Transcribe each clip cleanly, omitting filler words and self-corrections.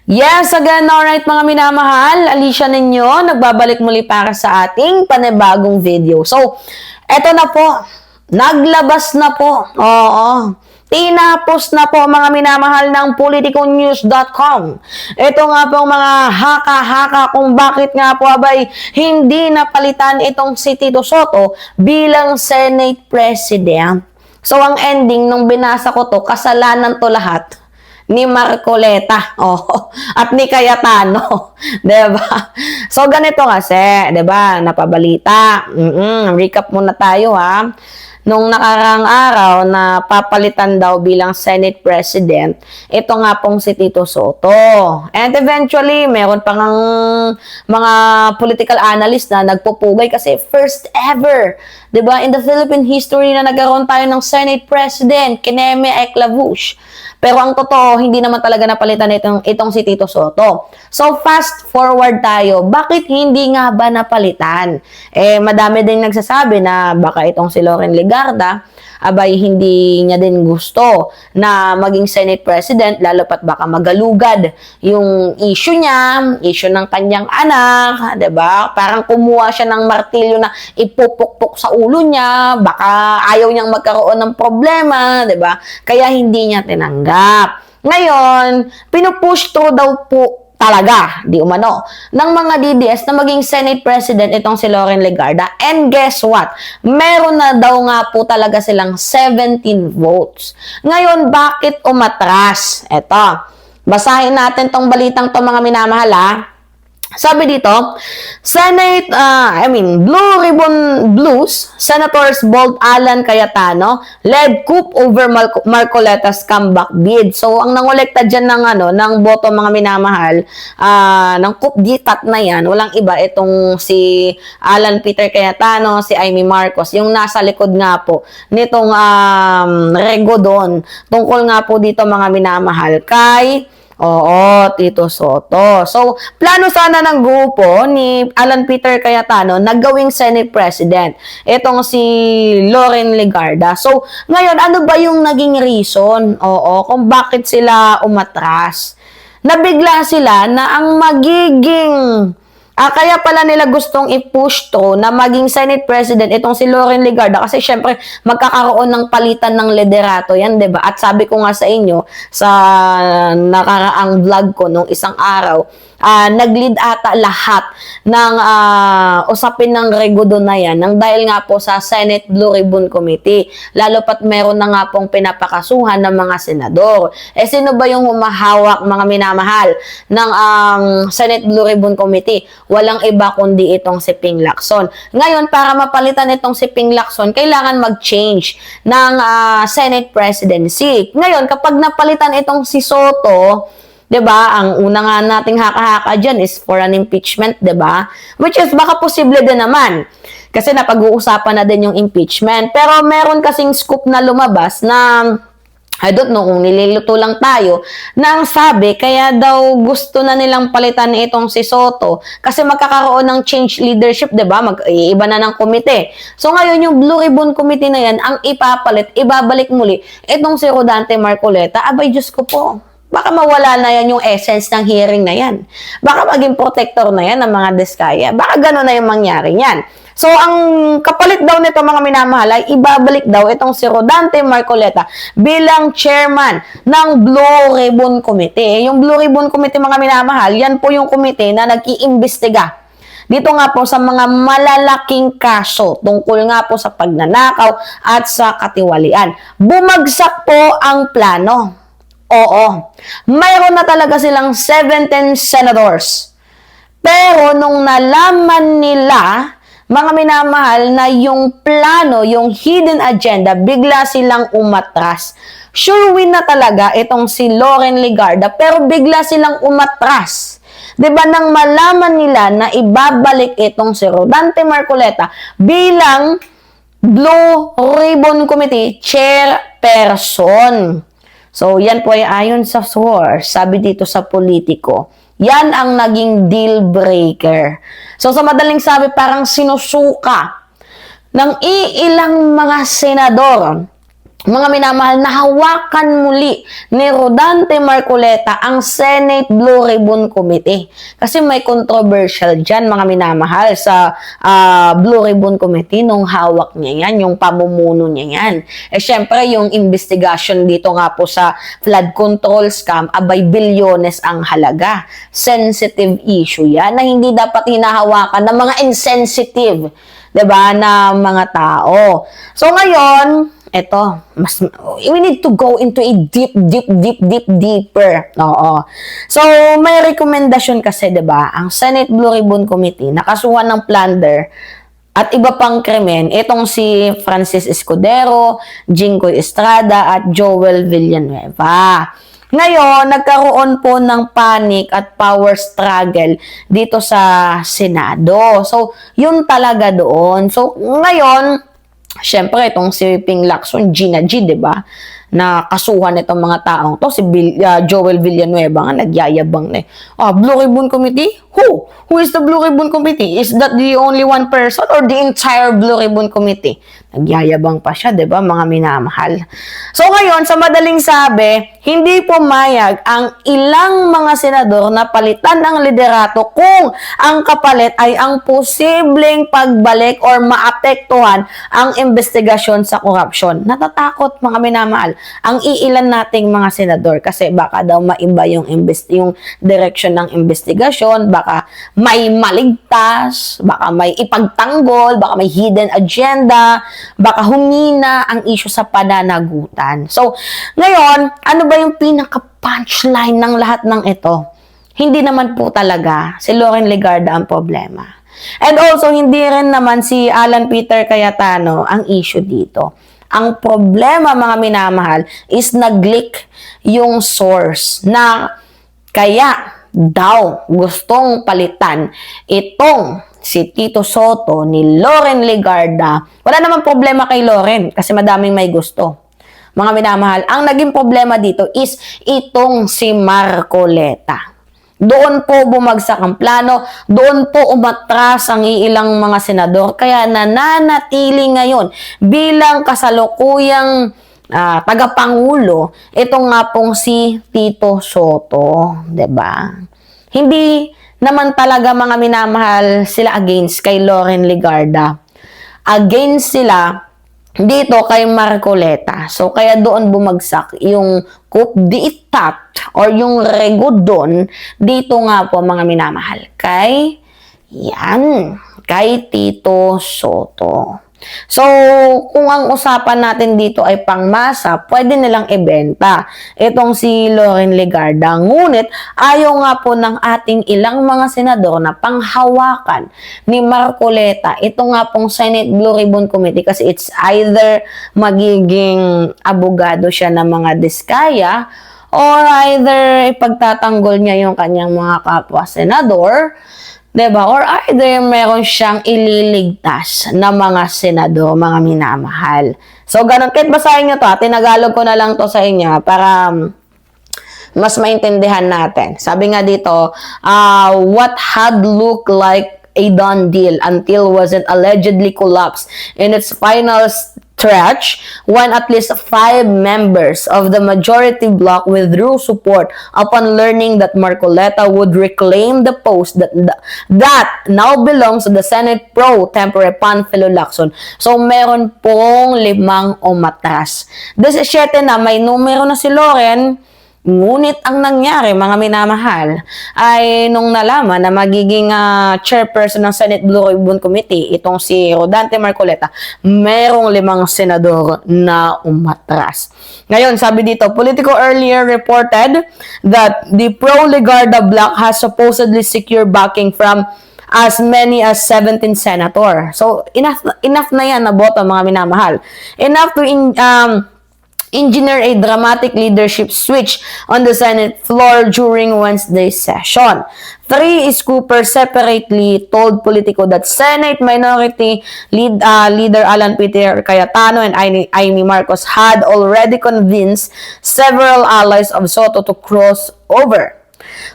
Yes, again, alright mga minamahal, Alicia ninyo, nagbabalik muli para sa ating panibagong video. So, eto na po, naglabas na po, tinapos na po mga minamahal ng politiconews.com. Ito nga po mga haka-haka kung bakit nga po abay hindi napalitan itong si Tito Sotto bilang Senate President. So, ang ending nung binasa ko to, kasalanan to lahat ni Marcoleta, at ni Cayetano, 'di ba? So ganito kasi, 'di ba, napabalita. Recap muna tayo ha. Nung nakarang araw na papalitan daw bilang Senate President, ito nga pong si Tito Sotto. And eventually, meron pang mga political analyst na nagpupugay kasi first ever, 'di ba, in the Philippine history na nagkaroon tayo ng Senate President, Kineme Eclavush. Pero ang totoo, hindi naman talaga napalitan itong si Tito Sotto. So, fast forward tayo. Bakit hindi nga ba napalitan? Madami din nagsasabi na baka itong si Loren Legarda, abay hindi niya din gusto na maging Senate President, lalo pat baka magalugad yung issue niya, issue ng kanyang anak, 'di ba? Parang kumuha siya ng martilyo na ipupukpok sa ulo niya, baka ayaw niyang magkaroon ng problema, 'di ba? Kaya hindi niya tinanggap. Ngayon, pinupush through daw po talaga, di umano, ng mga DDS na maging Senate President itong si Loren Legarda. And guess what? Meron na daw nga po talaga silang 17 votes. Ngayon, bakit umatras? Eto, basahin natin tong balitang to mga minamahal ha. Sabi dito, Blue Ribbon Blues, Senators Bolt Alan Cayetano led coup over Marcoleta's comeback bid. So, ang nangolekta dyan ng boto mga minamahal, ng coup d'etat na yan, walang iba itong si Alan Peter Cayetano, si Amy Marcos, yung nasa likod nga po nitong Regodon. Tungkol nga po dito mga minamahal kay Tito Sotto. So, plano sana ng grupo ni Alan Peter Cayetano na gawing Senate President. Itong si Loren Legarda. So, ngayon, ano ba yung naging reason? Kung bakit sila umatras? Nabigla sila na ang magiging kaya pala nila gustong i-push to na maging Senate President itong si Loren Legarda kasi syempre magkakaroon ng palitan ng liderato yan, 'di ba? At sabi ko nga sa inyo sa nakaraang vlog ko nung isang araw, nag-lead ata lahat ng usapin ng Regodon na yan nang dahil nga po sa Senate Blue Ribbon Committee. Lalo pat meron na nga pong pinapakasuhan ng mga senador. Sino ba yung humahawak mga minamahal ng Senate Blue Ribbon Committee? Walang iba kundi itong si Ping Lacson. Ngayon, para mapalitan itong si Ping Lacson, kailangan mag-change ng Senate presidency. Ngayon, kapag napalitan itong si Sotto, 'di ba? Ang una nga nating haka-haka diyan is for an impeachment, 'di ba? Which is baka posible din naman. Kasi napag-uusapan na din yung impeachment. Pero meron kasing scoop na lumabas na I don't know kung nililito lang tayo nang sabi kaya daw gusto na nilang palitan itong si Sotto kasi magkakaroon ng change leadership, 'di ba? Mag-iiba na ng komite. So ngayon yung Blue Ribbon Committee na yan ang ipapalit, ibabalik muli itong si Rodante Marcoleta. Abay, Diyos ko po. Baka mawala na yan yung essence ng hearing na yan. Baka maging protector na yan ng mga diskaya. Baka gano'n na yung mangyari yan. So, ang kapalit daw nito mga minamahal ay ibabalik daw itong si Rodante Marcoleta bilang chairman ng Blue Ribbon Committee. Yung Blue Ribbon Committee mga minamahal, yan po yung komite na nag-iimbestiga dito nga po sa mga malalaking kaso tungkol nga po sa pagnanakaw at sa katiwalian. Bumagsak po ang plano. Mayroon na talaga silang 17 senators. Pero nung nalaman nila, mga minamahal, na yung plano, yung hidden agenda, bigla silang umatras. Sure win na talaga itong si Loren Legarda, pero bigla silang umatras. 'Di ba, nang malaman nila na ibabalik itong si Rodante Marcoleta bilang Blue Ribbon Committee chairperson. So, yan po ay ayon sa source, sabi dito sa Politico. Yan ang naging deal breaker. So, sa madaling sabi, parang sinusuka ng iilang mga senador mga minamahal, nahawakan muli ni Rodante Marcoleta ang Senate Blue Ribbon Committee. Kasi may controversial dyan, mga minamahal, sa Blue Ribbon Committee nung hawak niya yan, yung pamumuno niya yan. Syempre, yung investigation dito nga po sa flood control scam, abay bilyones ang halaga. Sensitive issue yan na hindi dapat hinahawakan ng mga insensitive, 'di ba, na mga tao. So ngayon, we need to go into a deeper. Oo. So, may rekomendasyon kasi, 'di ba? Ang Senate Blue Ribbon Committee nakasuhan ng plunder at iba pang krimen, itong si Francis Escudero, Jinggoy Estrada at Joel Villanueva. Ngayon, nagkaroon po ng panic at power struggle dito sa Senado. So, yun talaga doon. So, ngayon, syempre, itong si Ping Lacson, Gina G, di ba? Na kasuhan itong mga taong to. Si Joel Villanueva nga, nagyayabang na Blue Ribbon Committee? Who? Who is the Blue Ribbon Committee? Is that the only one person or the entire Blue Ribbon Committee? Nagyayabang pa siya, di ba, mga minamahal? So ngayon, sa madaling sabi, hindi pumayag ang ilang mga senador na palitan ng liderato kung ang kapalit ay ang posibleng pagbalik or maapektuhan ang investigasyon sa korupsyon. Natatakot, mga minamahal, ang iilan nating mga senador kasi baka daw maiba yung direction ng investigasyon, baka may maligtas, baka may ipagtanggol, baka may hidden agenda, baka humina ang issue sa pananagutan. So, ngayon, ano ba yung pinaka-punchline ng lahat ng ito? Hindi naman po talaga si Loren Legarda ang problema. And also, hindi rin naman si Alan Peter Cayetano ang issue dito. Ang problema, mga minamahal, is nag-leak yung source na kaya daw gustong palitan itong si Tito Sotto ni Loren Legarda. Wala namang problema kay Loren kasi madaming may gusto. Mga minamahal, ang naging problema dito is itong si Marcoleta. Doon po bumagsak ang plano, doon po umatras ang ilang mga senador, kaya nananatili ngayon bilang kasalukuyang tagapangulo, ito nga pong si Tito Sotto, 'di ba? Hindi naman talaga, mga minamahal, sila against kay Loren Legarda. Against sila dito kay Marcoleta. So, kaya doon bumagsak yung coup d'etat or yung regodon dito nga po, mga minamahal, kay Tito Sotto. So, kung ang usapan natin dito ay pangmasa, pwede nilang ibenta itong si Loren Legarda. Ngunit, ayaw nga po ng ating ilang mga senador na panghawakan ni Marcoleta. Ito nga pong Senate Blue Ribbon Committee kasi it's either magiging abogado siya ng mga diskaya or either ipagtatanggol niya yung kanyang mga kapwa senador, diba? Or either meron siyang ililigtas na mga senador, mga minamahal. So, ganun. Kahit basahin nyo to, tinagalog ko na lang to sa inyo para mas maintindihan natin. Sabi nga dito, what had looked like a done deal until wasn't allegedly collapsed in its final stretch when at least 5 members of the majority bloc withdrew support upon learning that Marcoleta would reclaim the post that now belongs to the Senate Pro Tempore Panfilo Lacson. So, meron pong 5 umatras. 17 na, may numero na si Loren. Ngunit ang nangyari, mga minamahal, ay nung nalaman na magiging chairperson ng Senate Blue Ribbon Committee, itong si Rodante Marcoleta, merong 5 senador na umatras. Ngayon, sabi dito, Politico earlier reported that the pro-Legarda bloc has supposedly secured backing from as many as 17 senator. So, enough na yan na boto, mga minamahal. Enough to engineer a dramatic leadership switch on the Senate floor during Wednesday's session. 3 scoopers separately told Politico that Senate Minority Leader Alan Peter Cayetano and Amy Marcos had already convinced several allies of Sotto to cross over,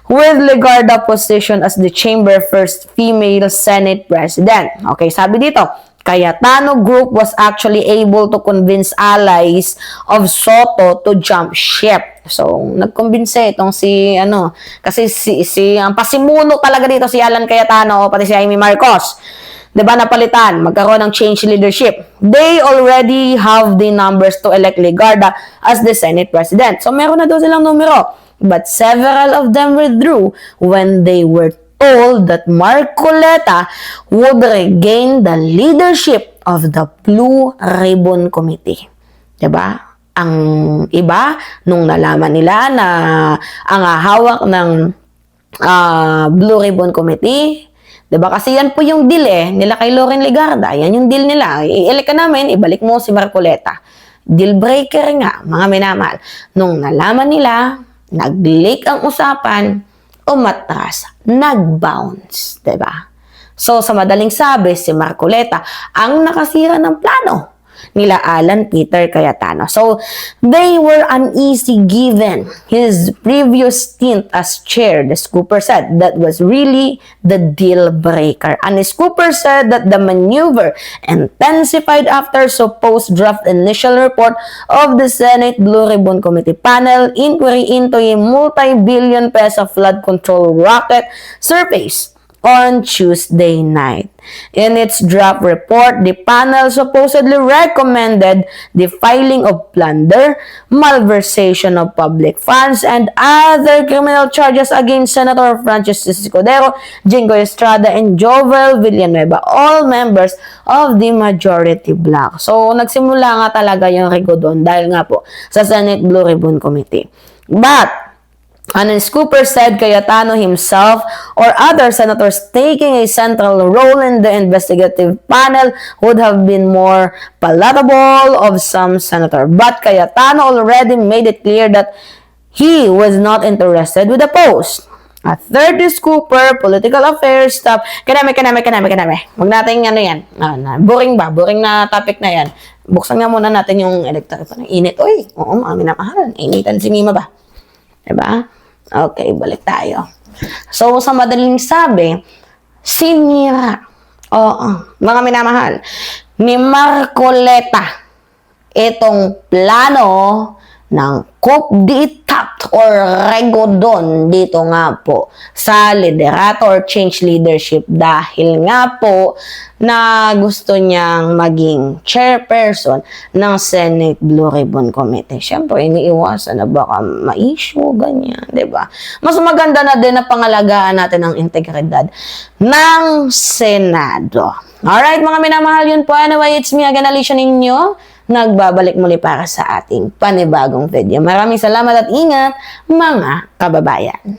with Legarda position as the chamber first female Senate President. Okay, sabi dito, Cayetano Group was actually able to convince allies of Soto to jump ship. So, nagkumbinse itong kasi ang pasimuno talaga dito si Alan Cayetano o pati si Amy Marcos. 'Di ba napalitan, magkaroon ng change leadership. They already have the numbers to elect Legarda as the Senate President. So, meron na daw silang numero. But several of them withdrew when they were told that Marcoleta would regain the leadership of the Blue Ribbon Committee. Diba? Ang iba, nung nalaman nila na ang hawak ng Blue Ribbon Committee, diba? Kasi yan po yung deal nila kay Loren Legarda. Yan yung deal nila. I-elect ka namin, ibalik mo si Marcoleta. Deal breaker nga, mga minamahal. Nung nalaman nila, nag-leak ang usapan, umatras, nag-bounce, diba? So, sa madaling sabi, si Marcoleta ang nakasira ng plano nila Alan Peter Cayetano. So, they were uneasy given his previous stint as chair. The Scooper said that was really the deal breaker. And Scooper said that the maneuver intensified after supposed draft initial report of the Senate Blue Ribbon Committee panel inquiry into a multi-billion peso flood control rocket surfaced on Tuesday night. In its draft report, the panel supposedly recommended the filing of plunder, malversation of public funds, and other criminal charges against Senator Francis Escudero, Jingo Estrada, and Jovel Villanueva, all members of the majority bloc. So, nagsimula nga talaga yung rigodon dahil nga po sa Senate Blue Ribbon Committee. But, and Scooper said Cayetano himself or other senators taking a central role in the investigative panel would have been more palatable of some senator. But Cayetano already made it clear that he was not interested with the post. A third Scooper, political affairs staff. Kanami. Huwag natin yan. Boring ba? Boring na topic na yan. Buksan nga muna natin yung electoral. Init. Uy, oo, mga minamahal. Initan si Mima ba? Diba? Okay, balik tayo. So, sa madaling sabi, sinira. Mga minamahal, ni Marcoleta itong plano ng coup d'etat or regodon dito nga po sa liderato or change leadership dahil nga po na gusto niyang maging chairperson ng Senate Blue Ribbon Committee. Siyempre, iniiwasan na baka ma-issue, ganyan, diba? Mas maganda na din na pangalagaan natin ang integridad ng Senado. Alright, mga minamahal, yun po. Anyway, it's me again, Alicia ninyo. Nagbabalik muli para sa ating panibagong video. Maraming salamat at ingat, mga kababayan.